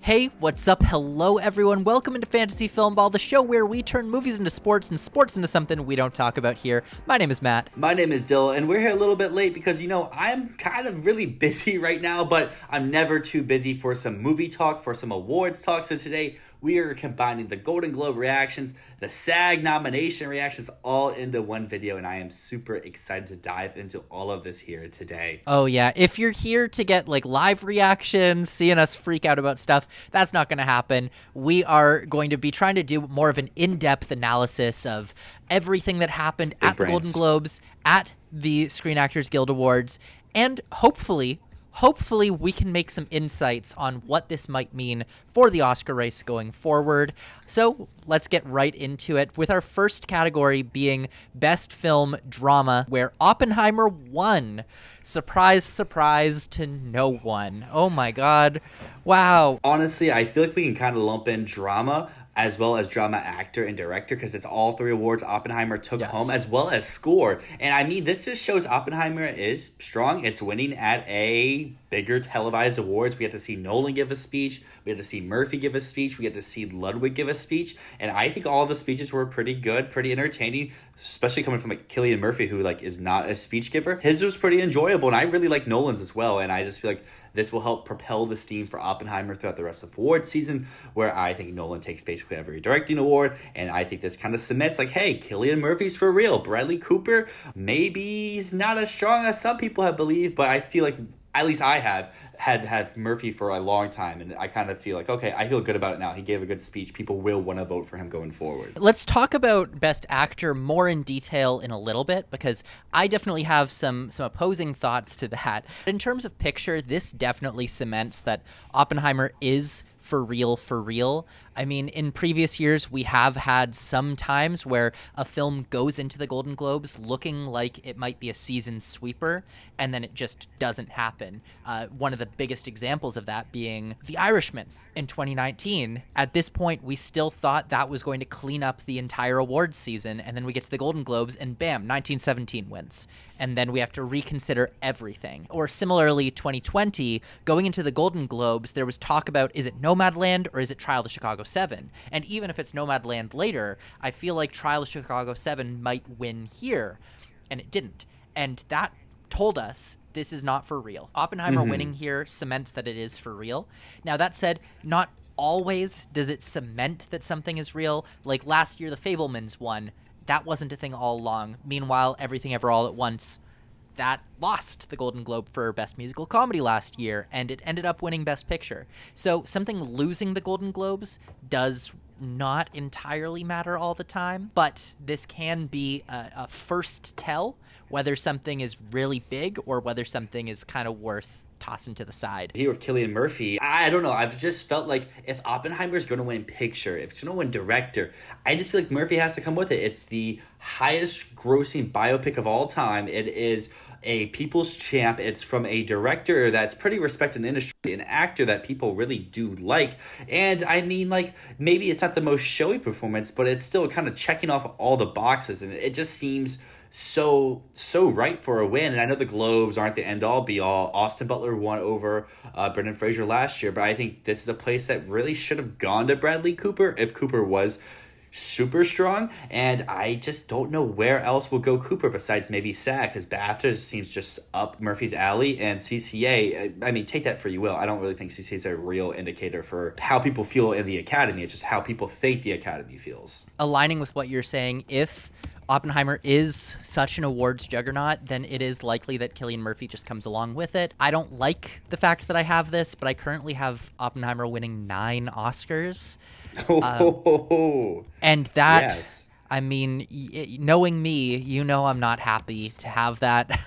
Hey, what's up? Hello, everyone. Welcome into Fantasy Filmball, the show where we turn movies into sports and sports into something we don't talk about here. My name is Matt. My name is Dyl, and we're here a little bit late because, I'm kind of really busy right now, but I'm never too busy for some movie talk, for some awards talk. So today, we are combining the Golden Globe reactions, the SAG nomination reactions, all into one video, and I am super excited to dive into all of this here today. Oh, yeah. If you're here to get, live reactions, seeing us freak out about stuff, that's not going to happen. We are going to be trying to do more of an in-depth analysis of everything that happened at the Golden Globes, at the Screen Actors Guild Awards, and hopefully we can make some insights on what this might mean for the Oscar race going forward. So let's get right into it, with our first category being Best Film Drama, where Oppenheimer won. Surprise, surprise to no one. Oh my God. Wow. Honestly, I feel like we can kind of lump in drama as well as drama actor and director, because it's all three awards Oppenheimer took home, as well as score. And I mean, this just shows Oppenheimer is strong. It's winning at a bigger televised awards. We had to see Nolan give a speech. We had to see Murphy give a speech. We had to see Ludwig give a speech. And I think all the speeches were pretty good, pretty entertaining, especially coming from Cillian Murphy, who is not a speech giver. His was pretty enjoyable, and I really like Nolan's as well. And I just feel like this will help propel the steam for Oppenheimer throughout the rest of the awards season, where I think Nolan takes basically every directing award. And I think this kind of cements, hey, Cillian Murphy's for real. Bradley Cooper, maybe he's not as strong as some people have believed, but I feel like, at least I have, had Murphy for a long time, and I kind of feel okay, I feel good about it now. He gave a good speech. People will want to vote for him going forward. Let's talk about Best Actor more in detail in a little bit, because I definitely have some opposing thoughts to that. In terms of picture, this definitely cements that Oppenheimer is for real. I mean, in previous years, we have had some times where a film goes into the Golden Globes looking like it might be a season sweeper, and then it just doesn't happen. One of the biggest examples of that being The Irishman in 2019. At this point, we still thought that was going to clean up the entire awards season, and then we get to the Golden Globes, and bam, 1917 wins. And then we have to reconsider everything. Or similarly, 2020, going into the Golden Globes, there was talk about, is it Nomadland or is it Trial of the Chicago 7? And even if it's Nomadland later, I feel like Trial of Chicago 7 might win here. And it didn't. And that told us this is not for real. Oppenheimer winning here cements that it is for real. Now, that said, not always does it cement that something is real. Like last year, The Fabelmans won. That wasn't a thing all along. Meanwhile, Everything Ever All at Once, that lost the Golden Globe for Best Musical Comedy last year, and it ended up winning Best Picture. So something losing the Golden Globes does not entirely matter all the time, but this can be a first tell whether something is really big or whether something is kind of worth tossing to the side. Here with Cillian Murphy, I don't know. I've just felt like if Oppenheimer's going to win picture, if it's going to win director, I just feel like Murphy has to come with it. It's the highest grossing biopic of all time. It is a people's champ. It's from a director that's pretty respected in the industry, an actor that people really do like. And I mean, maybe it's not the most showy performance, but it's still kind of checking off all the boxes. And it just seems so right for a win. And I know the Globes aren't the end-all be-all. Austin Butler won over Brendan Fraser last year, but I think this is a place that really should have gone to Bradley Cooper if Cooper was super strong. And I just don't know where else will go Cooper besides maybe SAG, because BAFTA seems just up Murphy's alley, and CCA, I mean, take that for you will. I don't really think CCA is a real indicator for how people feel in the Academy. It's just how people think the Academy feels. Aligning with what you're saying, if Oppenheimer is such an awards juggernaut, then it is likely that Cillian Murphy just comes along with it. I don't like the fact that I have this, but I currently have Oppenheimer winning 9 Oscars. And that, yes. I mean, knowing me, I'm not happy to have that.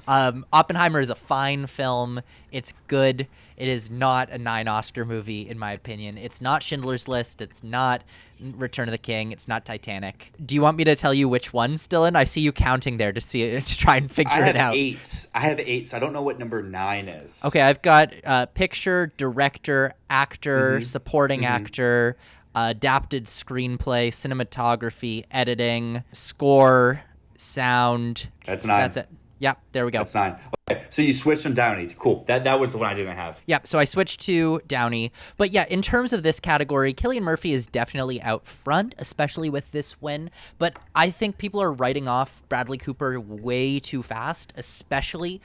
Oppenheimer is a fine film. It's good. It is not a 9 Oscar movie, in my opinion. It's not Schindler's List. It's not Return of the King. It's not Titanic. Do you want me to tell you which one's still in? I see you counting there to try and figure it out. I have 8, so I don't know what number 9 is. Okay, I've got picture, director, actor, supporting actor, adapted screenplay, cinematography, editing, score, sound. That's 9. That's it. Yeah, there we go. That's 9. Okay, so you switched from Downey. Cool. That was the one I didn't have. Yeah, so I switched to Downey. But yeah, in terms of this category, Cillian Murphy is definitely out front, especially with this win. But I think people are writing off Bradley Cooper way too fast, especially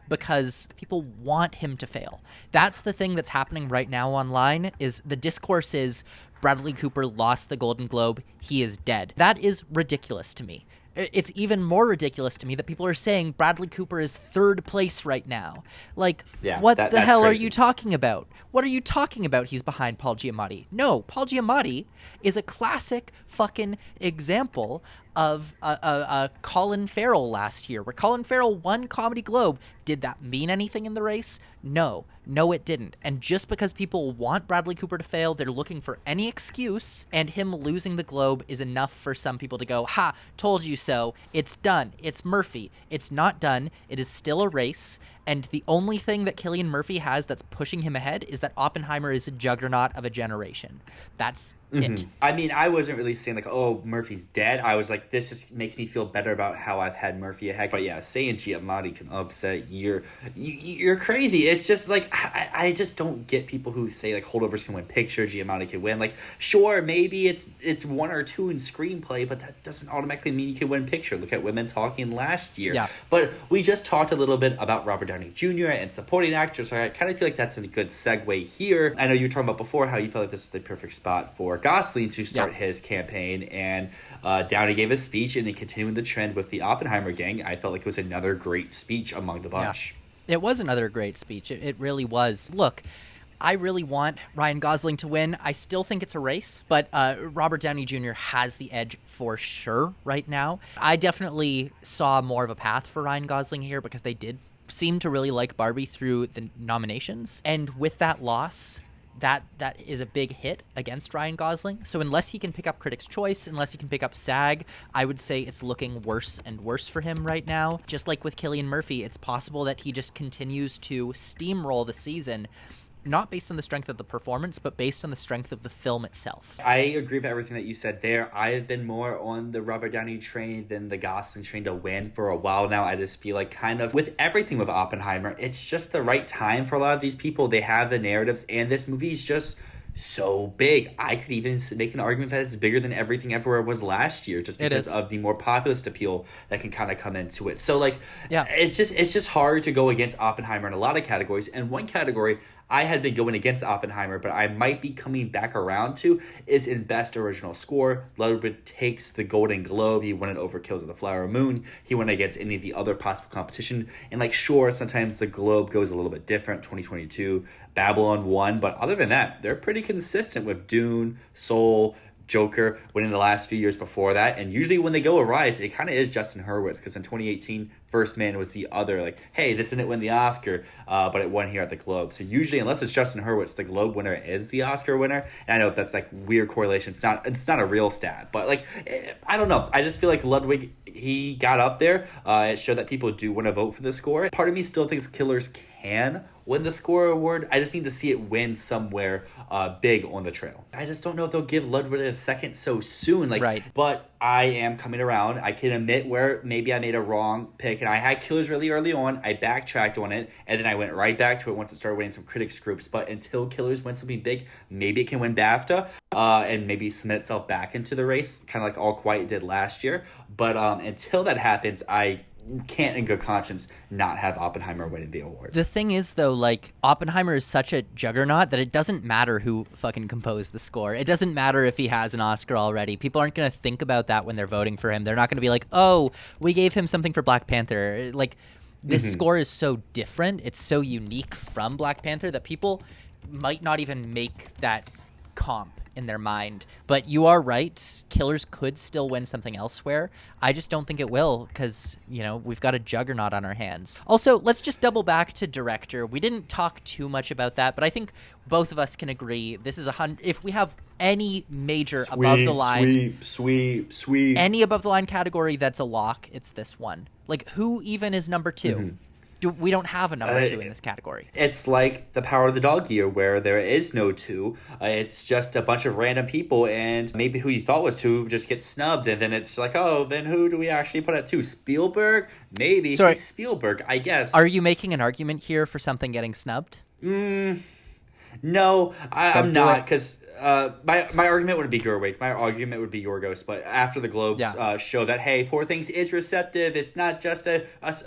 because people want him to fail. That's the thing that's happening right now online, is the discourse is Bradley Cooper lost the Golden Globe, he is dead. That is ridiculous to me. It's even more ridiculous to me that people are saying Bradley Cooper is 3rd place right now. Like, what the hell are you talking about? What are you talking about? He's behind Paul Giamatti. No, Paul Giamatti is a classic fucking example of a Colin Farrell last year, where Colin Farrell won Comedy Globe. Did that mean anything in the race? No, it didn't. And just because people want Bradley Cooper to fail, they're looking for any excuse, and him losing the Globe is enough for some people to go, ha, told you so, it's done, it's Murphy. It's not done, it is still a race, and the only thing that Cillian Murphy has that's pushing him ahead is that Oppenheimer is a juggernaut of a generation. That's it. I mean, I wasn't really saying like, oh, Murphy's dead. I was like, this just makes me feel better about how I've had Murphy ahead. But yeah, saying Giamatti can upset you're crazy. It's just like, I just don't get people who say like holdovers can win picture, Giamatti can win. Like, sure, maybe it's 1 or 2 in screenplay, but that doesn't automatically mean you can win picture. Look at Women Talking last year. Yeah. But we just talked a little bit about Robert Downey Jr. and supporting actors, so I kind of feel like that's a good segue here. I know you were talking about before how you felt like this is the perfect spot for Gosling to start his campaign, and Downey gave a speech, and then continuing the trend with the Oppenheimer gang, I felt like it was another great speech among the bunch. Yeah. It was another great speech. It really was. Look, I really want Ryan Gosling to win. I still think it's a race, but Robert Downey Jr. has the edge for sure right now. I definitely saw more of a path for Ryan Gosling here because they did seem to really like Barbie through the nominations. And with that loss, that is a big hit against Ryan Gosling. So unless he can pick up Critics' Choice, unless he can pick up SAG, I would say it's looking worse and worse for him right now. Just like with Cillian Murphy, it's possible that he just continues to steamroll the season, not based on the strength of the performance, but based on the strength of the film itself. I agree with everything that you said there. I have been more on the Robert Downey train than the Gosling train to win for a while now. I just feel like kind of with everything with Oppenheimer, it's just the right time for a lot of these people. They have the narratives, and this movie is just so big. I could even make an argument that it's bigger than Everything Everywhere was last year, just because of the more populist appeal that can kind of come into it. So like, it's just hard to go against Oppenheimer in a lot of categories. And one category I had been going against Oppenheimer, but I might be coming back around to, is in Best Original Score. Ludwig takes the Golden Globe. He won it over Kills of the Flower Moon. He went against any of the other possible competition. And like, sure, sometimes the Globe goes a little bit different. 2022, Babylon won. But other than that, they're pretty consistent with Dune, Soul, Joker winning the last few years before that. And usually when they go a rise, it kind of is Justin Hurwitz, because in 2018, First Man was the other, like, hey, this didn't win the Oscar, but it won here at the Globe. So usually, unless it's Justin Hurwitz, the Globe winner is the Oscar winner. And I know that's like weird correlation. It's not a real stat, but like, I don't know. I just feel like Ludwig, he got up there. It showed that people do want to vote for the score. Part of me still thinks Killers can win the score award. I just need to see it win somewhere big on the trail. I just don't know if they'll give Ludwig a second so soon. Like, right. But I am coming around. I can admit where maybe I made a wrong pick, and I had Killers really early on. I backtracked on it, and then I went right back to it once it started winning some critics groups. But until Killers wins something big, maybe it can win BAFTA, and maybe cement itself back into the race, kind of like All Quiet did last year. But until that happens, I can't in good conscience not have Oppenheimer winning the award. The thing is, though, like, Oppenheimer is such a juggernaut that it doesn't matter who fucking composed the score. It doesn't matter if he has an Oscar already. People aren't going to think about that when they're voting for him. They're not going to be like, oh, we gave him something for Black Panther. Like, this score is so different. It's so unique from Black Panther that people might not even make that comp in their mind. But you are right, Killers could still win something elsewhere. I just don't think it will, because, you know, we've got a juggernaut on our hands. Also, let's just double back to director. We didn't talk too much about that, but I think both of us can agree this is if we have any major above the line any above the line category that's a lock, it's this one. Like, who even is number 2? We don't have a number two in this category. It's like the Power of the Dog year where there is no two. It's just a bunch of random people, and maybe who you thought was two just gets snubbed, and then it's like, oh, then who do we actually put at two? Spielberg? Maybe. Sorry. Spielberg, I guess. Are you making an argument here for something getting snubbed? No, I'm not, because my argument would be Gerwig. My argument would be Yorgos. But after the Globes show that, hey, Poor Things is receptive, it's not just a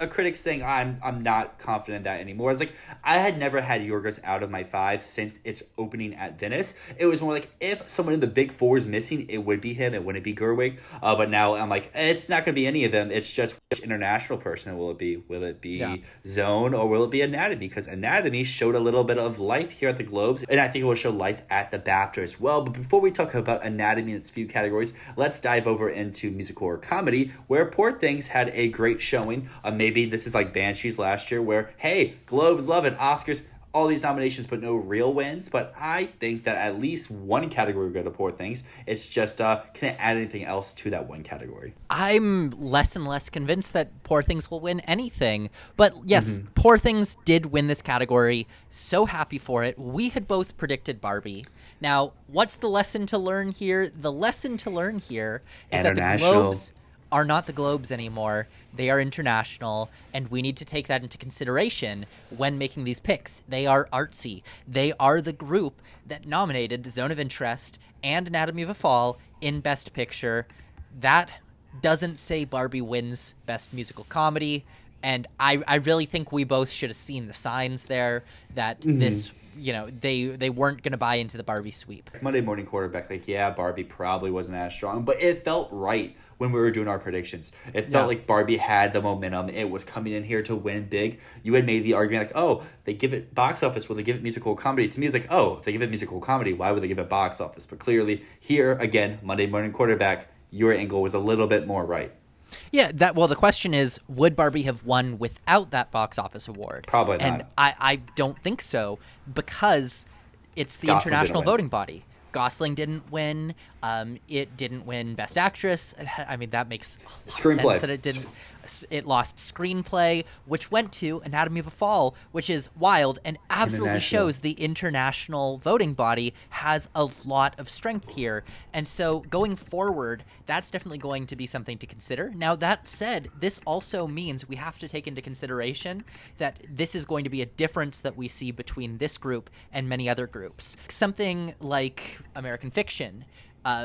critic's thing, I'm not confident in that anymore. It's like, I had never had Yorgos out of my 5 since its opening at Venice. It was more like, if someone in the big 4 is missing, it would be him, it wouldn't be Gerwig. But now I'm like, it's not going to be any of them. It's just which international person will it be? Will it be Zone, or will it be Anatomy? Because Anatomy showed a little bit of life here at the Globes, and I think it will show life at the BAFTA as well. But before we talk about Anatomy and its few categories, let's dive over into musical or comedy, where Poor Things had a great showing. Maybe this is like Banshees last year, where, hey, Globes love it, Oscars, all these nominations, but no real wins. But I think that at least one category will go to Poor Things. It's just, can it add anything else to that one category? I'm less and less convinced that Poor Things will win anything. But yes, Poor Things did win this category. So happy for it. We had both predicted Barbie. Now, what's the lesson to learn here? The lesson to learn here is that the Globes are not the Globes anymore. They are international, and we need to take that into consideration when making these picks. They are artsy. They are the group that nominated Zone of Interest and Anatomy of a Fall in Best Picture. That doesn't say Barbie wins Best Musical Comedy, and I really think we both should have seen the signs there that this, they weren't going to buy into the Barbie sweep. Monday Morning Quarterback, like, yeah, Barbie probably wasn't as strong, but it felt right when we were doing our predictions. It felt like Barbie had the momentum. It was coming in here to win big. You had made the argument like, oh, they give it box office, will they give it musical comedy? To me, it's like, oh, if they give it musical comedy, why would they give it box office? But clearly, here, again, Monday Morning Quarterback, your angle was a little bit more right. Yeah, the question is, would Barbie have won without that box office award? Probably not. And I don't think so, because it's the international voting body. Gosling didn't win. It didn't win Best Actress. I mean, that makes a lot of sense that it didn't. It lost Screenplay, which went to Anatomy of a Fall, which is wild and absolutely shows the international voting body has a lot of strength here. And so going forward, that's definitely going to be something to consider. Now, that said, this also means we have to take into consideration that this is going to be a difference that we see between this group and many other groups. Something like American Fiction,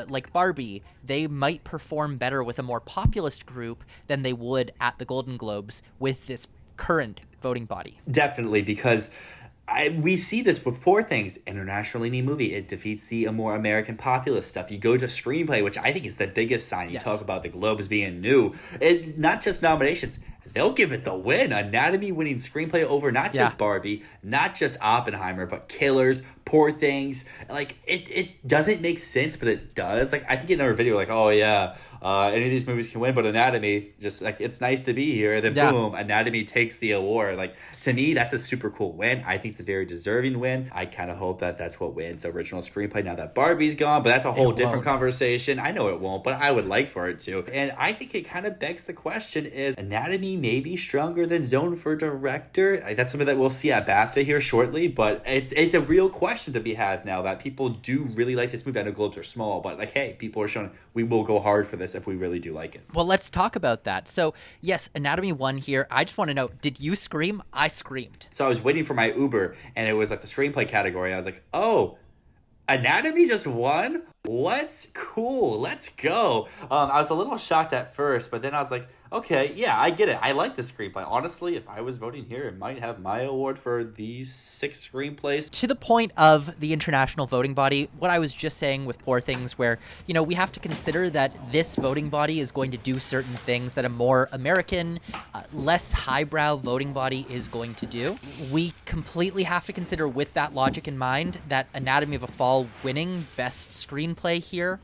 like Barbie, they might perform better with a more populist group than they would at the Golden Globes with this current voting body. Definitely, because we see this with Poor Things, internationally new movie. It defeats the more American populist stuff. You go to Screenplay, which I think is the biggest sign. You talk about the Globes being new. Not just nominations. They'll give it the win. Anatomy winning Screenplay over not just Barbie, not just Oppenheimer, but Killers, Poor Things. Like, it doesn't make sense, but it does. Like, I think in our video, like, oh yeah, any of these movies can win, but Anatomy, just like, it's nice to be here. Then boom, Anatomy takes the award. Like, to me, that's a super cool win. I think it's a very deserving win. I kind of hope that that's what wins original screenplay now that Barbie's gone, but that's a whole different conversation. I know it won't, but I would like for it to. And I think it kind of begs the question, is Anatomy maybe stronger than Zone for director? That's something that we'll see at BAFTA here shortly, but it's a real question to be had now that people do really like this movie. I know Globes are small, but like, hey, people are showing we will go hard for this if we really do like it. Well, let's talk about that. So yes, Anatomy won here. I just want to know, did you scream? I screamed. So I was waiting for my Uber, and it was like the screenplay category. I was like, oh, Anatomy just won? What? Cool. Let's go. I was a little shocked at first, but then I was like, okay, yeah, I get it. I like the screenplay. Honestly, if I was voting here, it might have my award for these 6 screenplays. To the point of the international voting body, what I was just saying with Poor Things, where, we have to consider that this voting body is going to do certain things that a more American, less highbrow voting body is going to do. We completely have to consider, with that logic in mind, that Anatomy of a Fall winning Best Screenplay here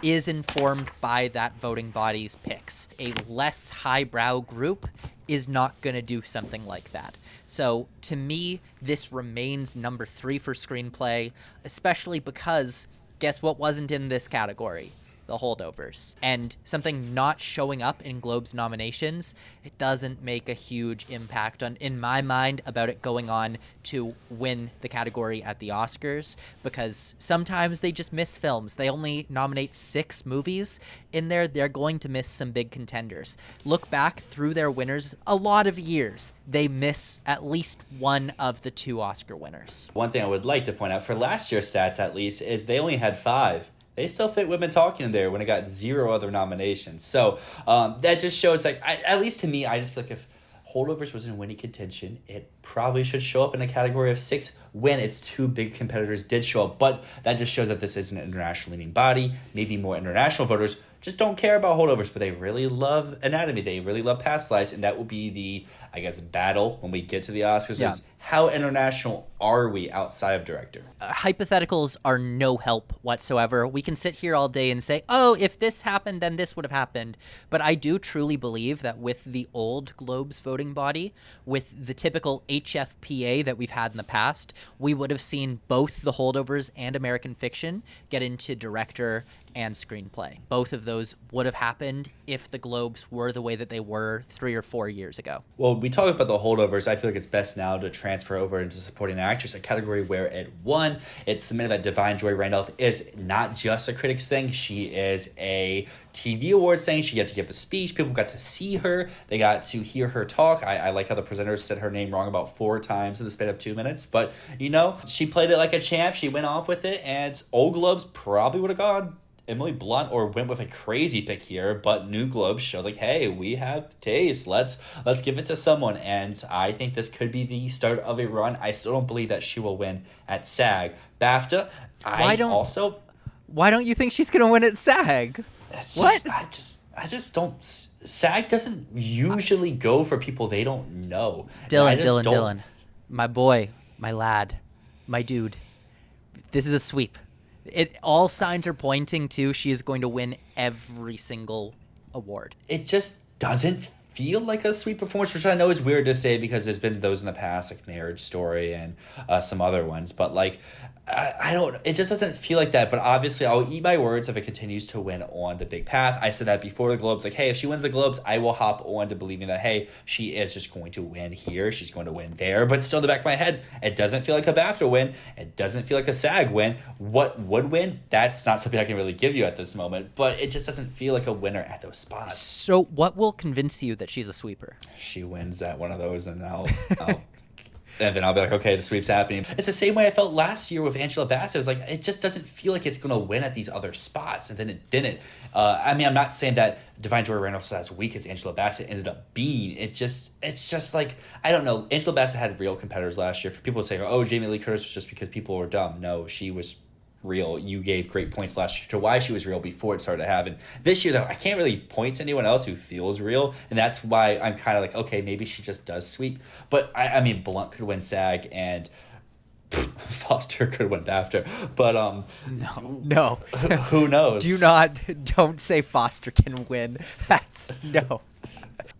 is informed by that voting body's picks. A less highbrow group is not going to do something like that. So to me, this remains number 3 for screenplay, especially because guess what wasn't in this category? the holdovers. And something not showing up in Globes nominations, it doesn't make a huge impact on, in my mind, about it going on to win the category at the Oscars, because sometimes they just miss films. They only nominate 6 movies in there. They're going to miss some big contenders. Look back through their winners, a lot of years, they miss at least one of the 2 Oscar winners. One thing I would like to point out for last year's stats, at least, is they only had 5. They still fit Women Talking in there when it got 0 other nominations. So that just shows, like, at least to me, I just feel like if Holdovers was in winning contention, it probably should show up in a category of 6 when its 2 big competitors did show up. But that just shows that this is an international leaning body. Maybe more international voters just don't care about holdovers, but they really love anatomy. They really love past lives, and that will be the, I guess, battle when we get to the Oscars. Yeah. Is how international are we outside of director? Hypotheticals are no help whatsoever. We can sit here all day and say, oh, if this happened, then this would have happened. But I do truly believe that with the old Globes voting body, with the typical HFPA that we've had in the past, we would have seen both the holdovers and American Fiction get into director and screenplay. Both of those would have happened if the Globes were the way that they were 3 or 4 years ago. Well, we talk about the holdovers. I feel like it's best now to transfer over into supporting actress, a category where it won. It's submitted that Divine Joy Randolph is not just a critics thing. She is a TV awards thing. She got to give a speech. People got to see her. They got to hear her talk. I like how the presenters said her name wrong about 4 times in the span of 2 minutes. But, you know, she played it like a champ. She went off with it. And old Globes probably would have gone Emily Blunt or went with a crazy pick here, but New Globes showed like, hey, we have taste. Let's give it to someone. And I think this could be the start of a run. I still don't believe that she will win at SAG. BAFTA, why don't you think she's gonna win at SAG? I just don't. SAG doesn't usually go for people they don't know. Dylan, my boy, my lad, my dude. This is a sweep. All signs are pointing to she is going to win every single award. It just doesn't feel like a sweet performance, which I know is weird to say because there's been those in the past, like Marriage Story and some other ones. But like, I don't. It just doesn't feel like that. But obviously, I'll eat my words if it continues to win on the big path. I said that before the Globes. Like, hey, if she wins the Globes, I will hop on to believing that, hey, she is just going to win here. She's going to win there. But still, in the back of my head, it doesn't feel like a BAFTA win. It doesn't feel like a SAG win. What would win? That's not something I can really give you at this moment. But it just doesn't feel like a winner at those spots. So, what will convince you that she's a sweeper? She wins at one of those, and I'll and then I'll be like, okay, the sweep's happening. It's the same way I felt last year with Angela Bassett. It was like, it just doesn't feel like it's going to win at these other spots. And then it didn't. I mean, I'm not saying that Divine Joy Randolph is as weak as Angela Bassett ended up being. It's just like, I don't know. Angela Bassett had real competitors last year. For people saying, oh, Jamie Lee Curtis was just because people were dumb. No, she was real. You gave great points last year to why she was real before it started to happen. This year, though, I can't really point to anyone else who feels real, and that's why I'm kind of like, okay, maybe she just does sweep. But I mean, Blunt could win SAG, and Foster could win BAFTA. But no, who knows? Don't say Foster can win. That's no.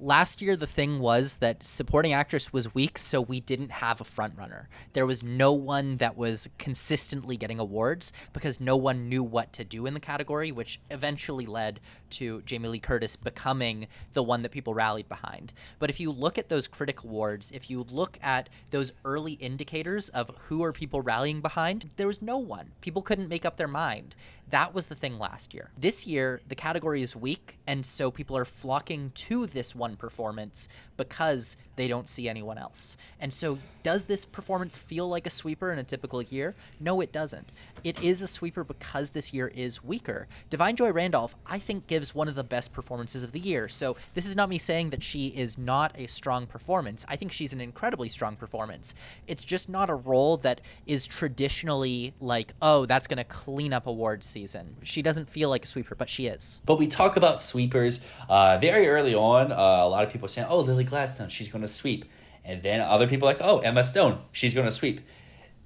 Last year, the thing was that supporting actress was weak, so we didn't have a frontrunner. There was no one that was consistently getting awards because no one knew what to do in the category, which eventually led to Jamie Lee Curtis becoming the one that people rallied behind. But if you look at those critic awards, if you look at those early indicators of who are people rallying behind, there was no one. People couldn't make up their mind. That was the thing last year. This year, the category is weak, and so people are flocking to this one performance because they don't see anyone else. And so does this performance feel like a sweeper in a typical year? No, it doesn't. It is a sweeper because this year is weaker. Divine Joy Randolph, I think, gives one of the best performances of the year. So this is not me saying that she is not a strong performance. I think she's an incredibly strong performance. It's just not a role that is traditionally like, oh, that's going to clean up awards season. She doesn't feel like a sweeper, but she is. But we talk about sweepers very early on. A lot of people are saying, oh, Lily Gladstone, she's going to sweep. And then other people are like, oh, Emma Stone, she's going to sweep.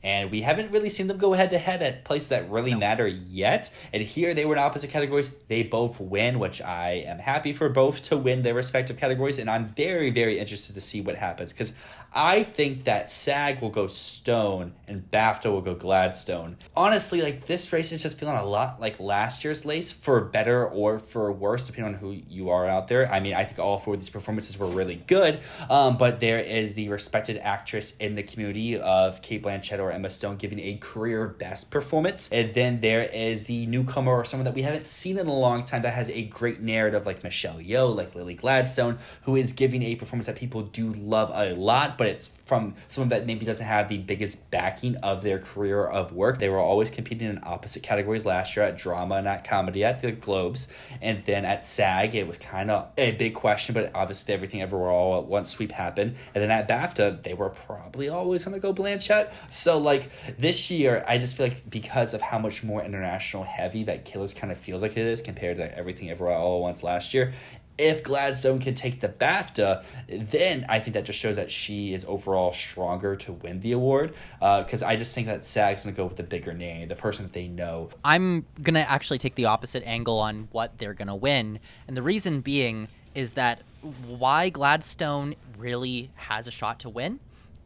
And we haven't really seen them go head-to-head at places that really matter yet. And here they were in opposite categories. They both win, which I am happy for both to win their respective categories. And I'm very, very interested to see what happens, because I think that SAG will go Stone and BAFTA will go Gladstone. Honestly, like, this race is just feeling a lot like last year's race, for better or for worse, depending on who you are out there. I mean, I think all four of these performances were really good, but there is the respected actress in the community of Cate Blanchett or Emma Stone giving a career best performance. And then there is the newcomer or someone that we haven't seen in a long time that has a great narrative, like Michelle Yeoh, like Lily Gladstone, who is giving a performance that people do love a lot, but it's from someone that maybe doesn't have the biggest backing of their career of work. They were always competing in opposite categories last year, at drama and at comedy at the Globes. And then at SAG, it was kind of a big question, but obviously Everything Everywhere All at Once sweep happened. And then at BAFTA, they were probably always going to go Blanchett. So, like, this year, I just feel like because of how much more international heavy that Killers kind of feels like it is compared to Everything Everywhere All at Once last year, if Gladstone can take the BAFTA, then I think that just shows that she is overall stronger to win the award, because I just think that SAG's going to go with the bigger name, the person that they know. I'm going to actually take the opposite angle on what they're going to win. And the reason being is that why Gladstone really has a shot to win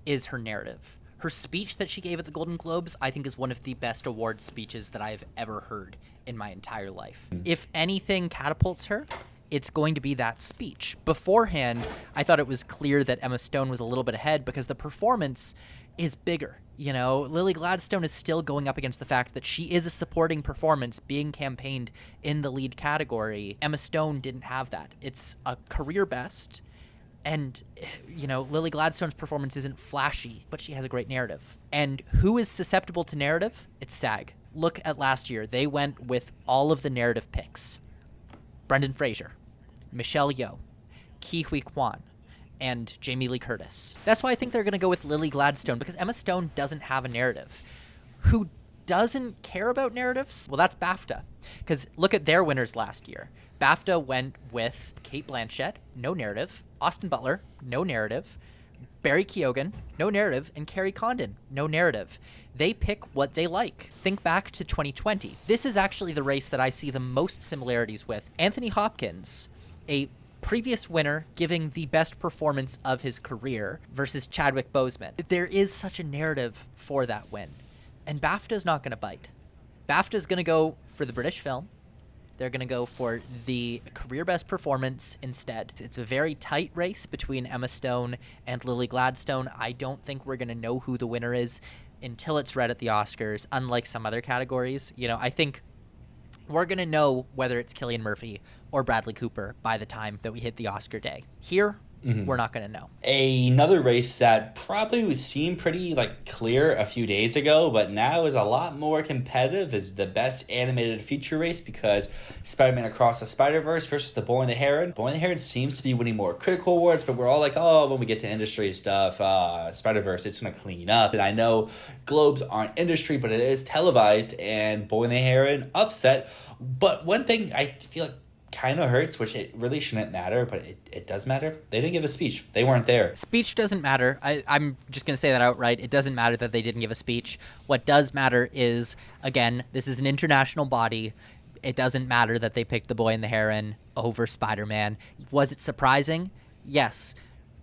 is her narrative. Her speech that she gave at the Golden Globes, I think, is one of the best award speeches that I've ever heard in my entire life. If anything catapults her, it's going to be that speech. Beforehand, I thought it was clear that Emma Stone was a little bit ahead because the performance is bigger. You know, Lily Gladstone is still going up against the fact that she is a supporting performance being campaigned in the lead category. Emma Stone didn't have that. It's a career best. And, you know, Lily Gladstone's performance isn't flashy, but she has a great narrative. And who is susceptible to narrative? It's SAG. Look at last year. They went with all of the narrative picks. Brendan Fraser, Michelle Yeoh, Ke Huy Quan, and Jamie Lee Curtis. That's why I think they're going to go with Lily Gladstone, because Emma Stone doesn't have a narrative. Who doesn't care about narratives? Well, that's BAFTA. Because look at their winners last year. BAFTA went with Cate Blanchett, no narrative. Austin Butler, no narrative. Barry Keoghan, no narrative. And Carrie Condon, no narrative. They pick what they like. Think back to 2020. This is actually the race that I see the most similarities with. Anthony Hopkins, a previous winner, giving the best performance of his career versus Chadwick Boseman. There is such a narrative for that win. And BAFTA's not going to bite. BAFTA's going to go for the British film. They're going to go for the career best performance instead. It's a very tight race between Emma Stone and Lily Gladstone. I don't think we're going to know who the winner is until it's read at the Oscars, unlike some other categories. You know, I think we're going to know whether it's Cillian Murphy or Bradley Cooper by the time that we hit the Oscar day. Here, we're not going to know. Another race that probably seemed pretty clear a few days ago, but now is a lot more competitive, is the best animated feature race, because Spider-Man Across the Spider-Verse versus The Boy and the Heron. Boy and the Heron seems to be winning more critical awards, but we're all like, oh, when we get to industry stuff, Spider-Verse, it's going to clean up. And I know Globes aren't industry, but it is televised, and Boy and the Heron upset. But one thing I feel like kind of hurts, which it really shouldn't matter, but it does matter. They didn't give a speech. They weren't there. Speech doesn't matter. I'm just going to say that outright. It doesn't matter that they didn't give a speech. What does matter is, again, this is an international body. It doesn't matter that they picked The Boy and the Heron over Spider-Man. Was it surprising? Yes.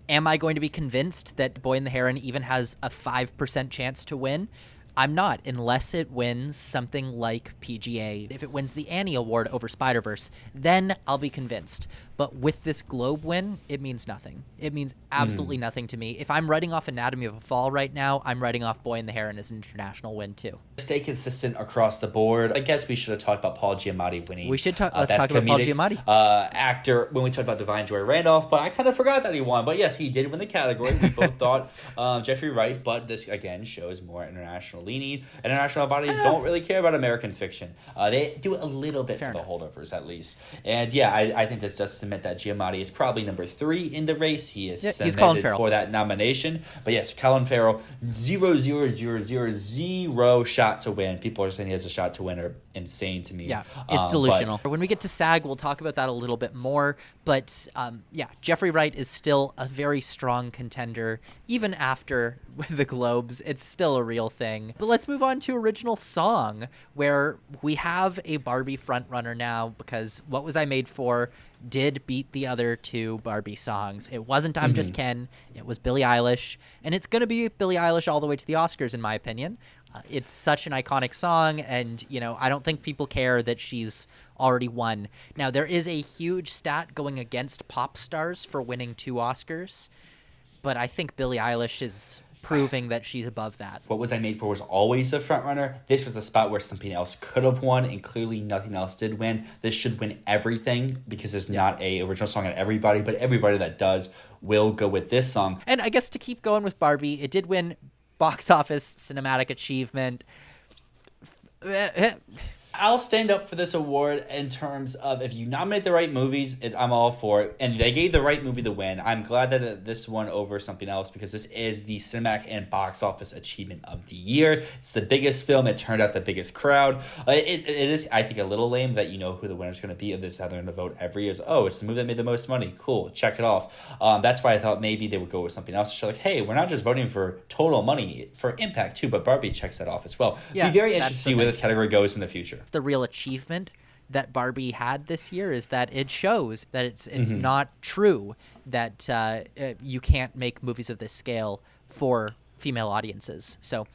Am I going to be convinced that Boy and the Heron even has a 5% chance to win? I'm not, unless it wins something like PGA. If it wins the Annie Award over Spider-Verse, then I'll be convinced. But with this Globe win, it means nothing. It means absolutely nothing to me. If I'm writing off Anatomy of a Fall right now, I'm writing off Boy and the Heron as an international win too. Stay consistent across the board. I guess we should have talked about Paul Giamatti winning. We should let's talk about Paul Giamatti. Actor, when we talked about Divine Joy Randolph, but I kind of forgot that he won. But yes, he did win the category. We both thought Jeffrey Wright, but this again shows more international leaning. International bodies don't really care about American fiction. They do a little bit for the holdovers, at least. And yeah, I think this does cement that Giamatti is probably number 3 in the race. He is cemented for that nomination. But yes, Colin Farrell, 0 shot to win. People are saying he has a shot to win are insane to me. Yeah, it's delusional. When we get to SAG, we'll talk about that a little bit more. But yeah, Jeffrey Wright is still a very strong contender, even after with the Globes. It's still a real thing. But let's move on to original song, where we have a Barbie frontrunner now, because What Was I Made For did beat the other two Barbie songs. It wasn't I'm Just Ken, it was Billie Eilish, and it's going to be Billie Eilish all the way to the Oscars, in my opinion. It's such an iconic song, and, you know, I don't think people care that she's already won. Now, there is a huge stat going against pop stars for winning 2 Oscars, but I think Billie Eilish is proving that she's above that. What Was I Made For was always a front runner. This was a spot where something else could have won, and clearly nothing else did win. This should win everything, because there's not a original song on everybody, but everybody that does will go with this song. And I guess to keep going with Barbie, it did win Box Office Cinematic Achievement. I'll stand up for this award in terms of, if you nominate the right movies, I'm all for it. And they gave the right movie the win. I'm glad that this won over something else, because this is the Cinematic and Box Office Achievement of the Year. It's the biggest film. It turned out the biggest crowd. It is, I think, a little lame that you know who the winner's going to be of this. How they're going to vote every year. Oh, it's the movie that made the most money. Cool. Check it off. That's why I thought maybe they would go with something else. So like, hey, we're not just voting for total money, for impact too, but Barbie checks that off as well. Yeah, be very interested to see where this category goes in the future. The real achievement that Barbie had this year is that it shows that it's not true that you can't make movies of this scale for female audiences. So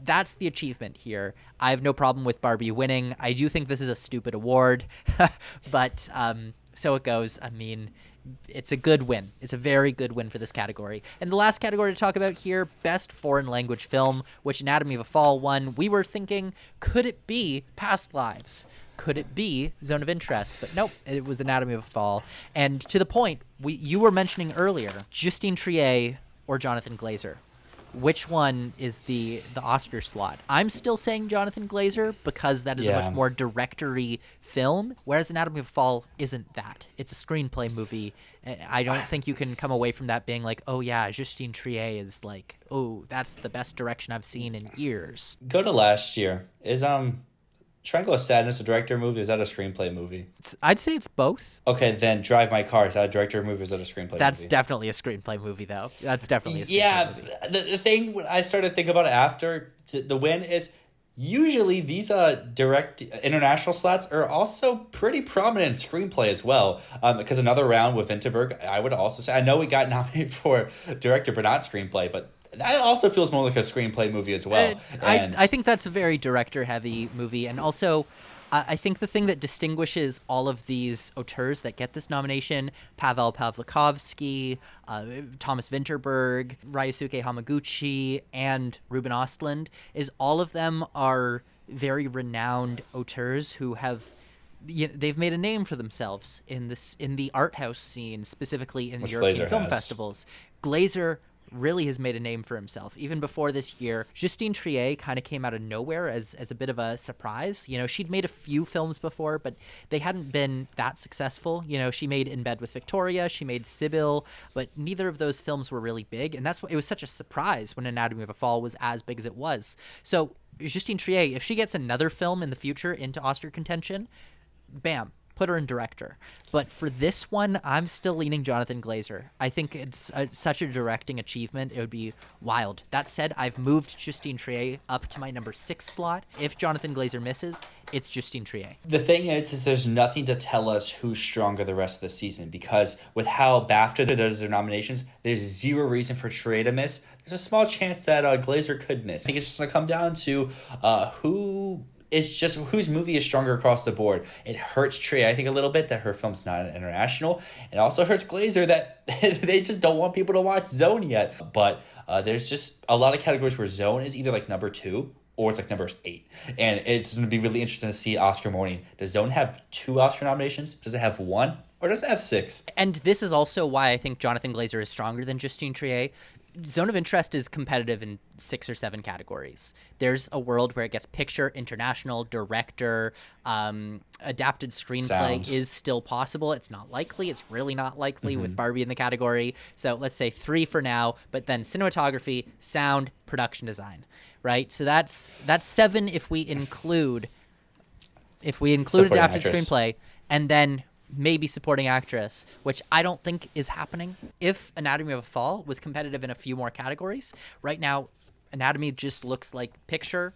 that's the achievement here. I have no problem with Barbie winning. I do think this is a stupid award, but so it goes. I mean, it's a good win. It's a very good win for this category. And the last category to talk about here, Best Foreign Language Film, which Anatomy of a Fall won. We were thinking, could it be Past Lives? Could it be Zone of Interest? But nope, it was Anatomy of a Fall. And to the point, you were mentioning earlier, Justine Triet or Jonathan Glazer. Which one is the Oscar slot? I'm still saying Jonathan Glazer, because that is a much more directory film, whereas Anatomy of a Fall isn't that. It's a screenplay movie. I don't think you can come away from that being like, oh yeah, Justine Triet is like, oh, that's the best direction I've seen in years. Go to last year. Is Triangle of Sadness a director movie, or is that a screenplay movie? I'd say it's both. Okay, then Drive My Car, is that a director movie, or is that a screenplay That's movie? definitely a screenplay movie, though. That's definitely a screenplay movie. The thing I started to think about after the win is, usually these direct international slots are also pretty prominent in screenplay as well. Because another round with Vinterberg, I would also say, I know we got nominated for director but not screenplay, but that also feels more like a screenplay movie as well. I think that's a very director-heavy movie, and also I think the thing that distinguishes all of these auteurs that get this nomination, Pavel Pawlikowski, Thomas Vinterberg, Ryosuke Hamaguchi, and Ruben Östlund, is all of them are very renowned auteurs who have they've made a name for themselves in the art house scene, specifically in European film festivals. Glazer really has made a name for himself. Even before this year, Justine Triet kind of came out of nowhere as a bit of a surprise. You know, she'd made a few films before, but they hadn't been that successful. You know, she made In Bed with Victoria, she made Sibyl, but neither of those films were really big, and that's why it was such a surprise when Anatomy of a Fall was as big as it was. So Justine Triet, if she gets another film in the future into Oscar contention, bam, put her in director. But for this one, I'm still leaning Jonathan Glazer. I think it's such a directing achievement. It would be wild. That said, I've moved Justine Triet up to my number 6 slot. If Jonathan Glazer misses, it's Justine Triet. The thing is there's nothing to tell us who's stronger the rest of the season, because with how BAFTA does their nominations, there's zero reason for Triet to miss. There's a small chance that Glazer could miss. I think it's just going to come down to whose movie is stronger across the board. It hurts Triet, I think, a little bit that her film's not international. It also hurts Glazer that they just don't want people to watch Zone yet. But there's just a lot of categories where Zone is either like number 2 or it's like number 8. And it's going to be really interesting to see Oscar morning. Does Zone have 2 Oscar nominations? Does it have 1? Or does it have 6? And this is also why I think Jonathan Glazer is stronger than Justine Triet. Zone of Interest is competitive in 6 or 7 categories. There's a world where it gets picture, international, director, adapted screenplay Sound is still possible. It's not likely. It's really not likely with Barbie in the category. So let's say 3 for now, but then cinematography, sound, production design, right? So that's 7 if we include adapted screenplay, and then maybe supporting actress, which I don't think is happening. If Anatomy of a Fall was competitive in a few more categories, right now Anatomy just looks like picture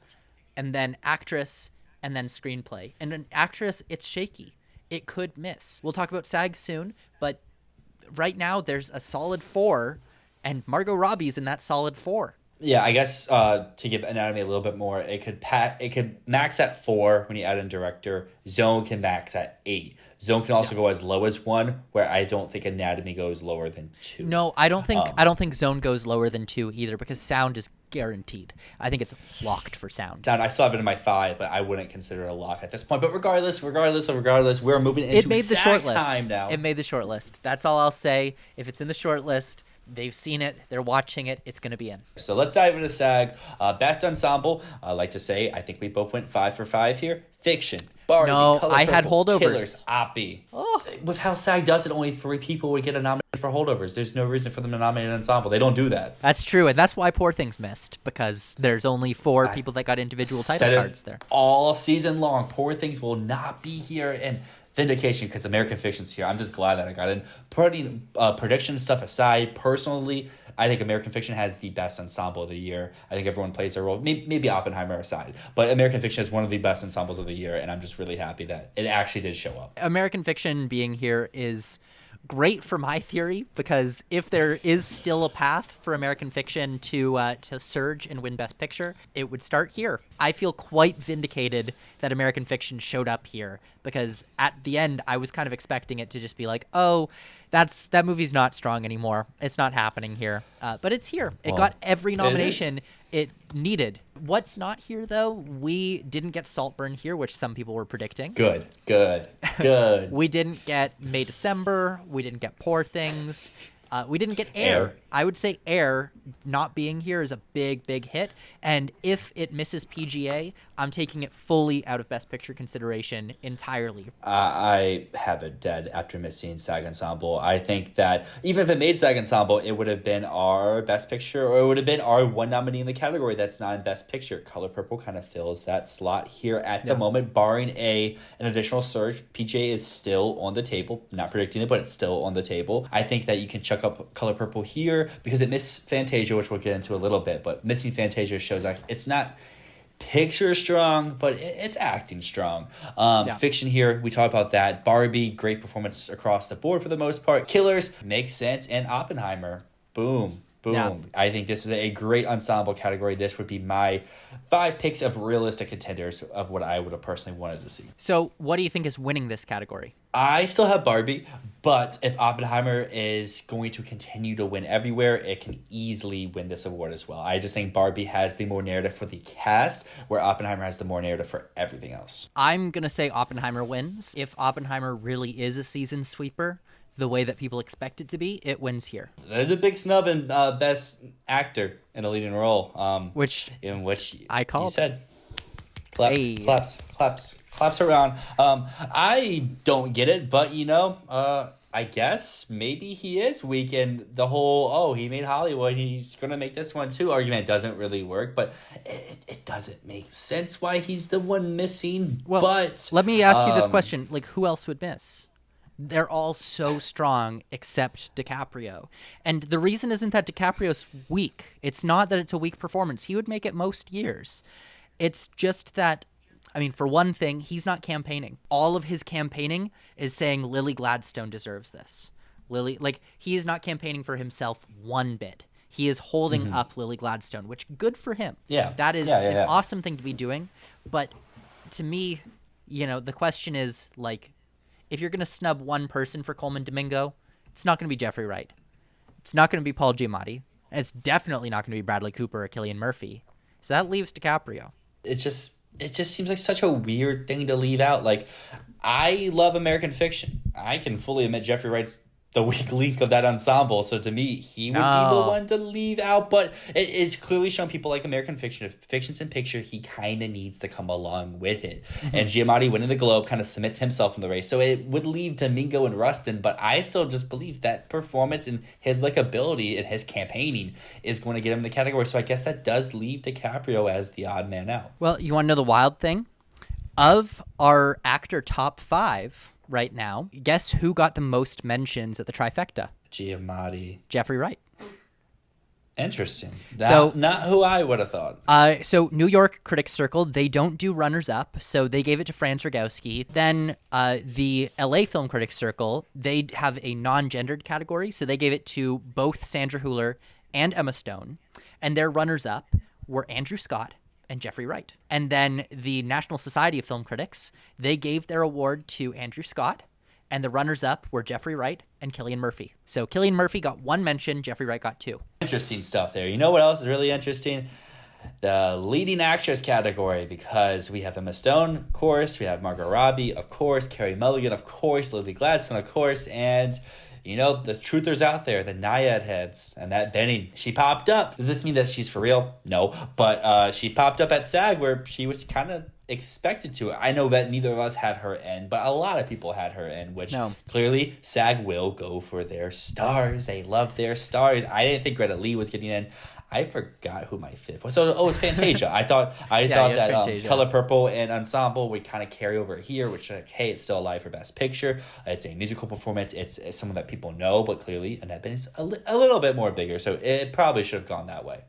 and then actress and then screenplay. And an actress, it's shaky. It could miss. We'll talk about SAG soon, but right now there's a solid 4 and Margot Robbie's in that solid 4. Yeah, I guess to give Anatomy a little bit more, it could max at 4 when you add in director. Zone can max at 8. Zone can also go as low as 1, where I don't think Anatomy goes lower than 2. No, I don't think Zone goes lower than 2 either, because sound is guaranteed. I think it's locked for sound. Sound, I still have it in my 5, but I wouldn't consider it a lock at this point. But regardless, we're moving into SAG time now. It made the short list. That's all I'll say. If it's in the short list, they've seen it, they're watching it, it's going to be in. So let's dive into SAG. Best ensemble, I like to say, I think we both went 5 for 5 here. Fiction, Barbie, no, Color I Purple, had holdovers. Killers, Oppie. Oh. With how SAG does it, only 3 people would get a nomination for holdovers. There's no reason for them to nominate an ensemble. They don't do that. That's true, and that's why Poor Things missed, because there's only 4 people that got individual title cards there. All season long, Poor Things will not be here, and vindication because American Fiction's here. I'm just glad that I got in. Putting prediction stuff aside, personally, I think American Fiction has the best ensemble of the year. I think everyone plays their role, maybe Oppenheimer aside. But American Fiction is one of the best ensembles of the year, and I'm just really happy that it actually did show up. American Fiction being here is great for my theory, because if there is still a path for American Fiction to surge and win Best Picture, it would start here. I feel quite vindicated that American Fiction showed up here, because at the end I was kind of expecting it to just be like, oh, that movie's not strong anymore. It's not happening here. But it's here. It got every nomination it needed. What's not here, though, we didn't get Saltburn here, which some people were predicting. Good. We didn't get May December. We didn't get Poor Things. We didn't get Air. I would say Air not being here is a big hit. And if it misses PGA, I'm taking it fully out of Best Picture consideration entirely. I have it dead after missing SAG Ensemble. I think that even if it made SAG Ensemble, it would have been our Best Picture, or it would have been our one nominee in the category that's not in Best Picture. Color Purple kind of fills that slot here at the moment, barring an additional surge. PGA is still on the table. Not predicting it, but it's still on the table. I think that you can chuck up Color Purple here because it missed Fantasia, which we'll get into a little bit, but missing Fantasia shows that it's not picture strong, but it's acting strong. Fiction here, we talk about that. Barbie, great performance across the board for the most part. Killers, makes sense. And Oppenheimer, boom. Yeah. I think this is a great ensemble category. This would be my 5 picks of realistic contenders of what I would have personally wanted to see. So what do you think is winning this category? I still have Barbie, but if Oppenheimer is going to continue to win everywhere, it can easily win this award as well. I just think Barbie has the more narrative for the cast, where Oppenheimer has the more narrative for everything else. I'm going to say Oppenheimer wins. If Oppenheimer really is a season sweeper, the way that people expect it to be, it wins here. There's a big snub in Best Actor in a leading role, which I called. You said. Claps around. I don't get it, but I guess maybe he is weak, and the whole he made Hollywood, he's gonna make this one too argument doesn't really work. But it doesn't make sense why he's the one missing. Well, but let me ask you this question: like, who else would miss? They're all so strong except DiCaprio. And the reason isn't that DiCaprio's weak. It's not that it's a weak performance. He would make it most years. It's just that, I mean, for one thing, he's not campaigning. All of his campaigning is saying Lily Gladstone deserves this. He is not campaigning for himself one bit. He is holding up Lily Gladstone, which good for him. Yeah. That is an awesome thing to be doing. But to me, the question is, like, if you're going to snub one person for Coleman Domingo, it's not going to be Jeffrey Wright. It's not going to be Paul Giamatti. And it's definitely not going to be Bradley Cooper or Cillian Murphy. So that leaves DiCaprio. It just seems like such a weird thing to leave out. Like, I love American Fiction. I can fully admit Jeffrey Wright's the weak link of that ensemble. So to me, he would be the one to leave out. But it's clearly shown people like American Fiction. If Fiction's in picture, he kind of needs to come along with it. And Giamatti winning the Globe kind of submits himself in the race. So it would leave Domingo and Rustin. But I still just believe that performance and his ability and his campaigning is going to get him in the category. So I guess that does leave DiCaprio as the odd man out. Well, you want to know the wild thing? Of our actor top 5, right now. Guess who got the most mentions at the trifecta? Giamatti. Jeffrey Wright. Interesting. So Not who I would have thought. So New York Critics Circle, they don't do runners-up, so they gave it to Franz Rogowski. Then the LA Film Critics Circle, they have a non-gendered category, so they gave it to both Sandra Hüller and Emma Stone. And their runners-up were Andrew Scott and Jeffrey Wright. And then the National Society of Film Critics, they gave their award to Andrew Scott, and the runners-up were Jeffrey Wright and Cillian Murphy. So Cillian Murphy got 1 mention, Jeffrey Wright got 2. Interesting stuff there. You know what else is really interesting? The leading actress category, because we have Emma Stone, of course, we have Margot Robbie, of course, Carey Mulligan, of course, Lily Gladstone, of course, and you know, the truthers out there, the Naiad heads, Annette Bening, she popped up. Does this mean that she's for real? No, but she popped up at SAG where she was kind of expected to. I know that neither of us had her in, but a lot of people had her in, which clearly SAG will go for their stars. They love their stars. I didn't think Greta Lee was getting in. I forgot who my fifth was. So, it's Fantasia. I thought that Color Purple and Ensemble would kind of carry over here, which, like, hey, it's still alive for Best Picture. It's a musical performance. It's someone that people know, but clearly Annette Bening's a little bit more bigger, so it probably should have gone that way.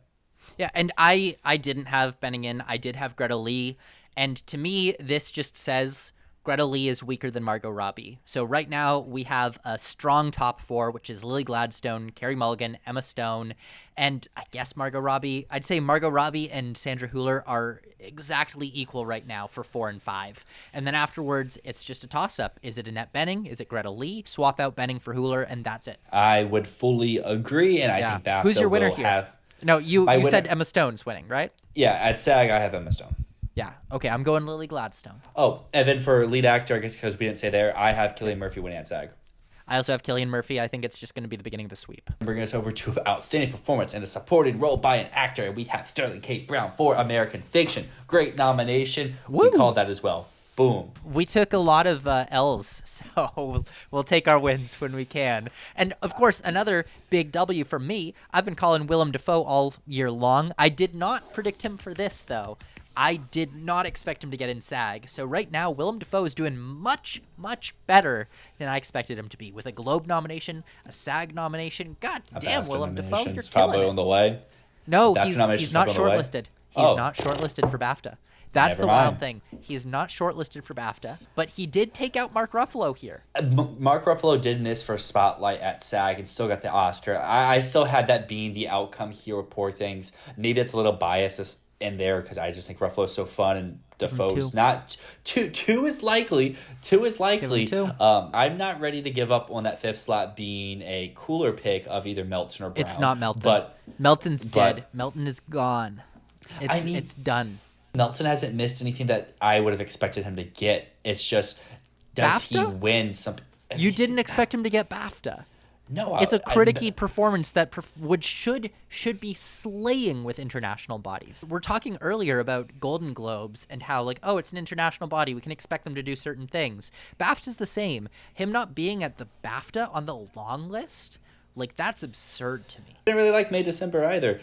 Yeah, and I didn't have Benning in. I did have Greta Lee, and to me, this just says Greta Lee is weaker than Margot Robbie. So right now we have a strong top 4, which is Lily Gladstone, Carey Mulligan, Emma Stone, and I guess Margot Robbie. I'd say Margot Robbie and Sandra Hüller are exactly equal right now for 4 and 5. And then afterwards, it's just a toss-up. Is it Annette Bening? Is it Greta Lee? Swap out Bening for Hüller, and that's it. I would fully agree, and I think BAFTA Who's your winner here? No, you said Emma Stone's winning, right? Yeah, at SAG, I have Emma Stone. Yeah. Okay, I'm going Lily Gladstone. Oh, and then for lead actor, I guess because we didn't say there, I have Cillian Murphy winning at SAG. I also have Cillian Murphy. I think it's just going to be the beginning of a sweep. Bringing us over to outstanding performance in a supporting role by an actor, and we have Sterling K. Brown for American Fiction. Great nomination. Woo! We called that as well. Boom. We took a lot of L's, so we'll take our wins when we can. And, of course, another big W for me, I've been calling Willem Dafoe all year long. I did not predict him for this, though. I did not expect him to get in SAG. So right now, Willem Dafoe is doing much, much better than I expected him to be. With a Globe nomination, a SAG nomination. God damn, Willem Dafoe, you're killing probably it. On the way. No, he's not shortlisted. He's not shortlisted for BAFTA. That's the wild thing. He's not shortlisted for BAFTA, but he did take out Mark Ruffalo here. Mark Ruffalo did miss for Spotlight at SAG and still got the Oscar. I still had that being the outcome here with Poor Things. Maybe it's a little biased in there because I just think Ruffalo's so fun and Dafoe's not. Two is likely. I'm not ready to give up on that 5th slot being a cooler pick of either Melton or Brown. It's not Melton. But Melton's dead. Melton is gone. It's done. Melton hasn't missed anything that I would have expected him to get. It's just, does BAFTA? He win something? You didn't expect him to get BAFTA. No, it's a criticky performance that should be slaying with international bodies. We're talking earlier about Golden Globes and how, like, oh, it's an international body, we can expect them to do certain things. BAFTA's the same. Him not being at the BAFTA on the long list, like, that's absurd to me. I didn't really like May December either.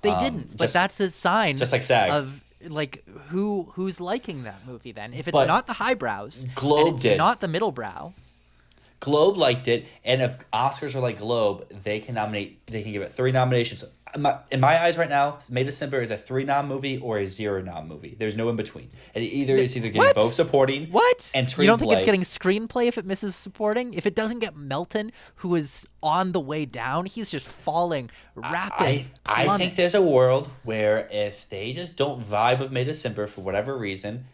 They didn't, but that's a sign just like SAG. Of like who's liking that movie then. If it's not the highbrows, Globe and it's did. Not the middlebrow. Globe liked it, and if Oscars are like Globe, they can give it 3 nominations. In my eyes right now, May December is a 3-nom movie or a 0-nom movie. There's no in between. It is either getting both supporting and screenplay. You don't think it's getting screenplay if it misses supporting? If it doesn't get Melton, who is on the way down, he's just falling rapid. I think there's a world where if they just don't vibe with May December for whatever reason,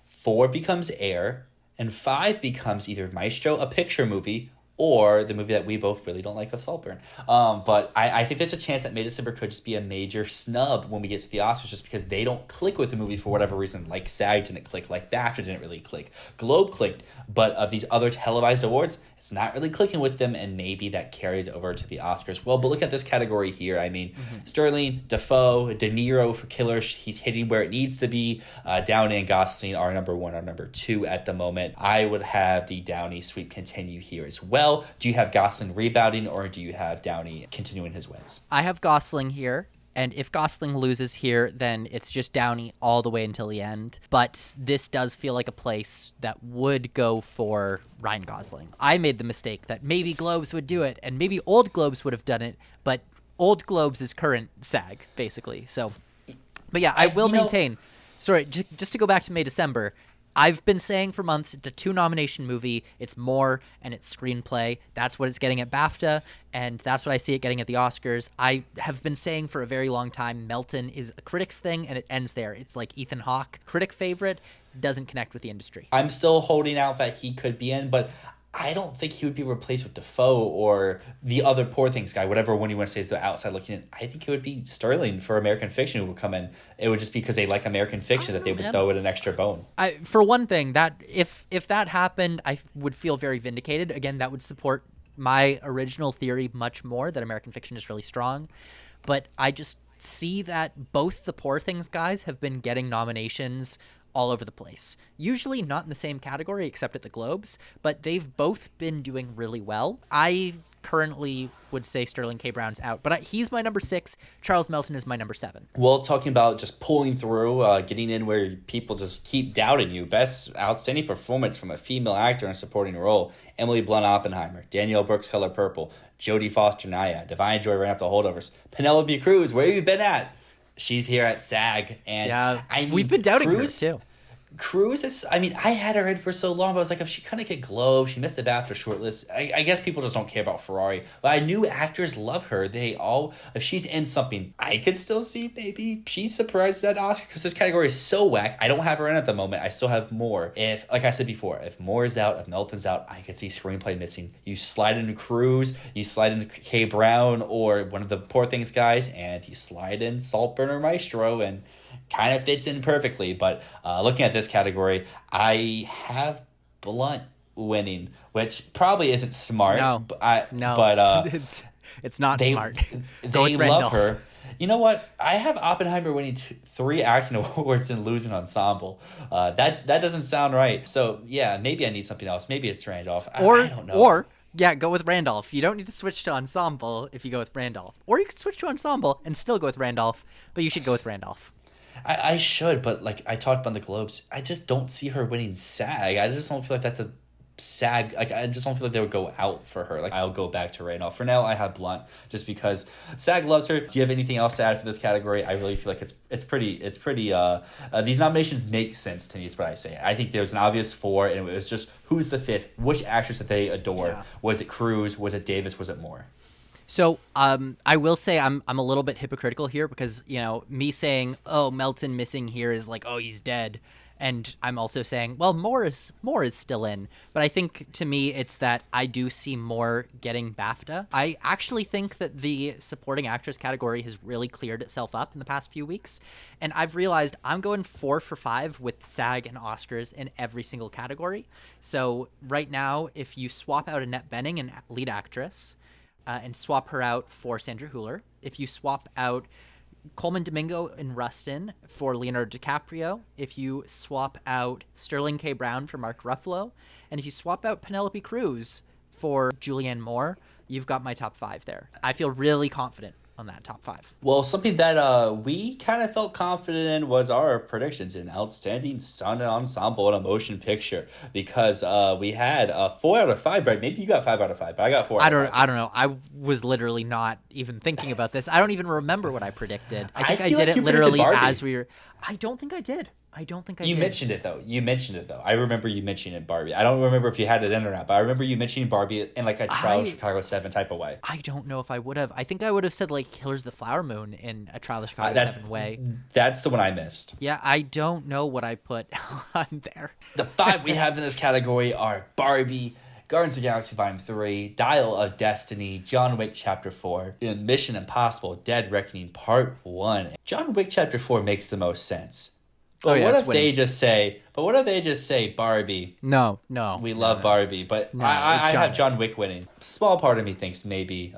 4 becomes Air, and 5 becomes either Maestro, a picture movie, or the movie that we both really don't like of Saltburn. But I think there's a chance that May December could just be a major snub when we get to the Oscars just because they don't click with the movie for whatever reason. Like SAG didn't click, like BAFTA didn't really click. Globe clicked, but of these other televised awards, it's not really clicking with them, and maybe that carries over to the Oscars. Well, but look at this category here. I mean, Sterling, Dafoe, De Niro for Killer, he's hitting where it needs to be. Downey and Gosling are number 1 or number 2 at the moment. I would have the Downey sweep continue here as well. Do you have Gosling rebounding, or do you have Downey continuing his wins? I have Gosling here. And if Gosling loses here, then it's just Downey all the way until the end. But this does feel like a place that would go for Ryan Gosling. I made the mistake that maybe Globes would do it, and maybe old Globes would have done it, but old Globes is current SAG, basically. So, but yeah, I will maintain. Sorry, just to go back to May, December, I've been saying for months it's a 2-nomination movie. It's more, and it's screenplay. That's what it's getting at BAFTA, and that's what I see it getting at the Oscars. I have been saying for a very long time Melton is a critic's thing, and it ends there. It's like Ethan Hawke, critic favorite, doesn't connect with the industry. I'm still holding out that he could be in, but I don't think he would be replaced with Defoe or the other Poor Things guy, whatever one you want to say is the outside looking in. I think it would be Sterling for American Fiction who would come in. It would just be because they like American Fiction that they would throw in an extra bone. For one thing, that if that happened, I would feel very vindicated. Again, that would support my original theory much more, that American Fiction is really strong. But I just see that both the Poor Things guys have been getting nominations all over the place. Usually not in the same category except at the Globes, but they've both been doing really well. I currently would say Sterling K. Brown's out, but he's my number 6. Charles Melton is my number 7. Well, talking about just pulling through, getting in where people just keep doubting you. Best outstanding performance from a female actor in a supporting role. Emily Blunt Oppenheimer, Danielle Brooks Color Purple, Jodie Foster Naya, Divine Joy ran up the holdovers. Penelope Cruz, where have you been at? She's here at SAG, and yeah, I mean, we've been doubting her too. Cruz is, I mean, I had her in for so long, but I was like, if she couldn't get Globe, she missed the BAFTA shortlist. I guess people just don't care about Ferrari. But I knew actors love her. They all, if she's in something, I could still see maybe she surprises that Oscar, because this category is so whack. I don't have her in at the moment. I still have Moore. If, like I said before, if Moore is out, if Melton's out, I could see Screenplay missing. You slide into Cruz, you slide into K. Brown or one of the Poor Things guys, and you slide in Saltburner Maestro, and kind of fits in perfectly. But looking at this category, I have Blunt winning, which probably isn't smart. But it's not smart. They love her. You know what? I have Oppenheimer winning 3 acting awards and losing ensemble. That doesn't sound right. So yeah, maybe I need something else. Maybe it's Randolph. I don't know. Or yeah, go with Randolph. You don't need to switch to ensemble if you go with Randolph. Or you could switch to ensemble and still go with Randolph, but you should go with Randolph. I should, but like I talked about the Globes, I just don't see her winning SAG. I just don't feel like that's a SAG. Like I just don't feel like they would go out for her. Like I'll go back to Randolph. For now, I have Blunt just because SAG loves her. Do you have anything else to add for this category? I really feel like it's pretty. These nominations make sense to me. Is what I say. I think there's an obvious 4, and it was just who's the 5th, which actors that they adore. Yeah. Was it Cruz? Was it Davis? Was it Moore? So I will say I'm a little bit hypocritical here because, you know, me saying, oh, Melton missing here is like, oh, he's dead. And I'm also saying, well, Moore is still in. But I think to me it's that I do see Moore getting BAFTA. I actually think that the supporting actress category has really cleared itself up in the past few weeks. And I've realized I'm going 4 for 5 with SAG and Oscars in every single category. So right now, if you swap out Annette Bening and lead actress, and swap her out for Sandra Hüller. If you swap out Coleman Domingo and Rustin for Leonardo DiCaprio, if you swap out Sterling K. Brown for Mark Ruffalo, and if you swap out Penelope Cruz for Julianne Moore, you've got my top 5 there. I feel really confident on that top 5. Well, something that we kind of felt confident in was our predictions in Outstanding Stunt Ensemble in a Motion Picture, because we had 4 out of 5, right? Maybe you got 5 out of 5, but I got 4 out of 5. I don't know. I was literally not even thinking about this. I don't even remember what I predicted. I think I did it literally as we were... I don't think I did. You mentioned it, though. I remember you mentioning Barbie. I don't remember if you had it in or not, but I remember you mentioning Barbie in like a Trial of Chicago 7 type of way. I don't know if I would have. I think I would have said like Killers of the Flower Moon in a Trial of Chicago 7 way. That's the one I missed. Yeah, I don't know what I put on there. The 5 we have in this category are Barbie, Guardians of the Galaxy Volume 3, Dial of Destiny, John Wick Chapter 4, and Mission Impossible Dead Reckoning Part 1. John Wick Chapter 4 makes the most sense. But what if they just say Barbie? No. We love Barbie, but I have John Wick winning. Small part of me thinks maybe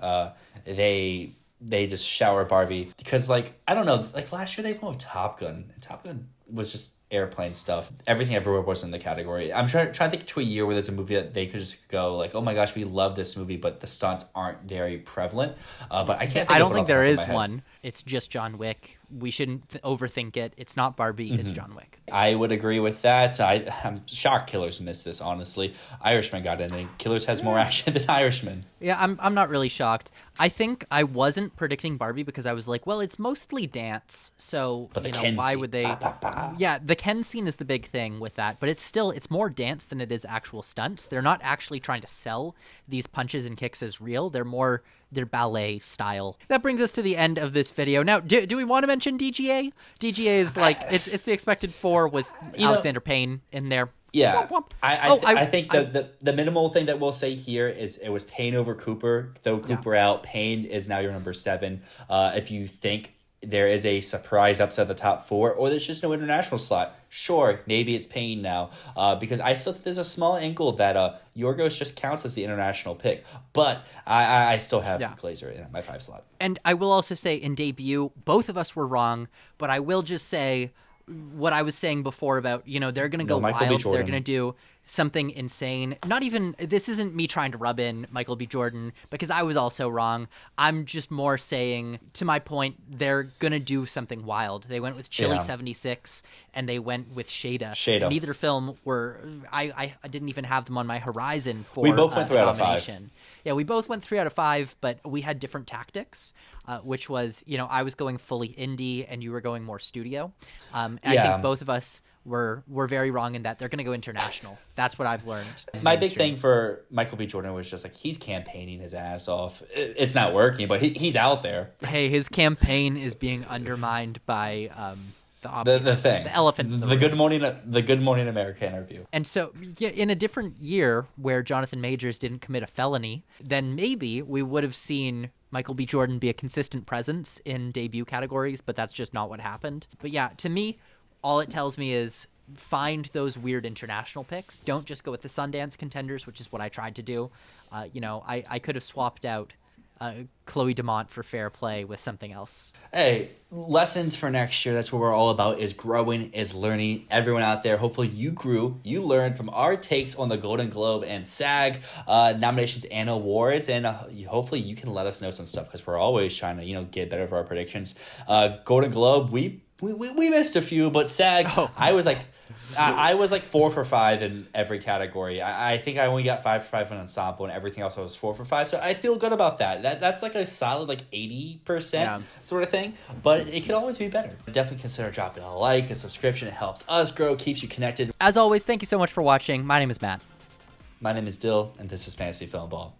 they just shower Barbie because, like, I don't know, like last year they went with Top Gun. And Top Gun was just airplane stuff. Everything Everywhere was in the category. I'm trying to think to a year where there's a movie that they could just go like, oh my gosh, we love this movie, but the stunts aren't very prevalent. But I can't. I don't think there is one. it's just John Wick. We shouldn't overthink it. It's not Barbie, it's John Wick. I would agree with that. I'm shocked Killers missed this, honestly. Irishman got in, and Killers has more action than Irishman. Yeah, I'm not really shocked. I think I wasn't predicting Barbie because I was like, well, it's mostly dance, so But the Ken why scene, would they? Yeah, the Ken scene is the big thing with that, but it's more dance than it is actual stunts. They're not actually trying to sell these punches and kicks as real. They're ballet style. That brings us to the end of this video. Now, do we want to mention DGA? DGA is like it's the expected 4 with Alexander Payne in there. Yeah, Womp womp. I think the minimal thing that we'll say here is it was Payne over Cooper. Throw Cooper out. Payne is now your number 7. If you think there is a surprise upset of the top 4, or there's just no international slot, sure, maybe it's Payne now. Because I still think there's a small angle that Yorgos just counts as the international pick. But I still have Glazer in my 5 slot. And I will also say in debut, both of us were wrong, but I will just say what I was saying before about, they're going to go wild. They're going to do something insane. Not even, this isn't me trying to rub in Michael B. Jordan because I was also wrong. I'm just more saying, to my point, they're going to do something wild. They went with Chili 76 and they went with Shada. Neither film I didn't even have them on my horizon for We both went 3 out of 5. Yeah, we both went 3 out of 5, but we had different tactics, which was, I was going fully indie and you were going more studio. And I think both of us were very wrong in that they're going to go international. That's what I've learned. My big thing for Michael B. Jordan was just like, he's campaigning his ass off. It's not working, but he's out there. Hey, his campaign is being undermined by the obvious, the elephant in the room. The Good Morning America interview. And so, in a different year where Jonathan Majors didn't commit a felony, then maybe we would have seen Michael B. Jordan be a consistent presence in debut categories, but that's just not what happened. But yeah, to me, all it tells me is find those weird international picks. Don't just go with the Sundance contenders, which is what I tried to do. I could have swapped out Chloe Demont for Fair Play with something else. Hey, lessons for next year. That's what we're all about, is growing, is learning. Everyone out there, hopefully you grew, you learned from our takes on the Golden Globe and SAG nominations and awards, and hopefully you can let us know some stuff because we're always trying to, get better for our predictions. Golden Globe, we missed a few, but SAG, I was like 4 for 5 in every category. I think I only got 5 for 5 in ensemble, and everything else I was 4 for 5. So I feel good about that. That's like a solid 80% sort of thing. But it could always be better. Definitely consider dropping a like, a subscription. It helps us grow, keeps you connected. As always, thank you so much for watching. My name is Matt. My name is Dyl, and this is Fantasy Filmball.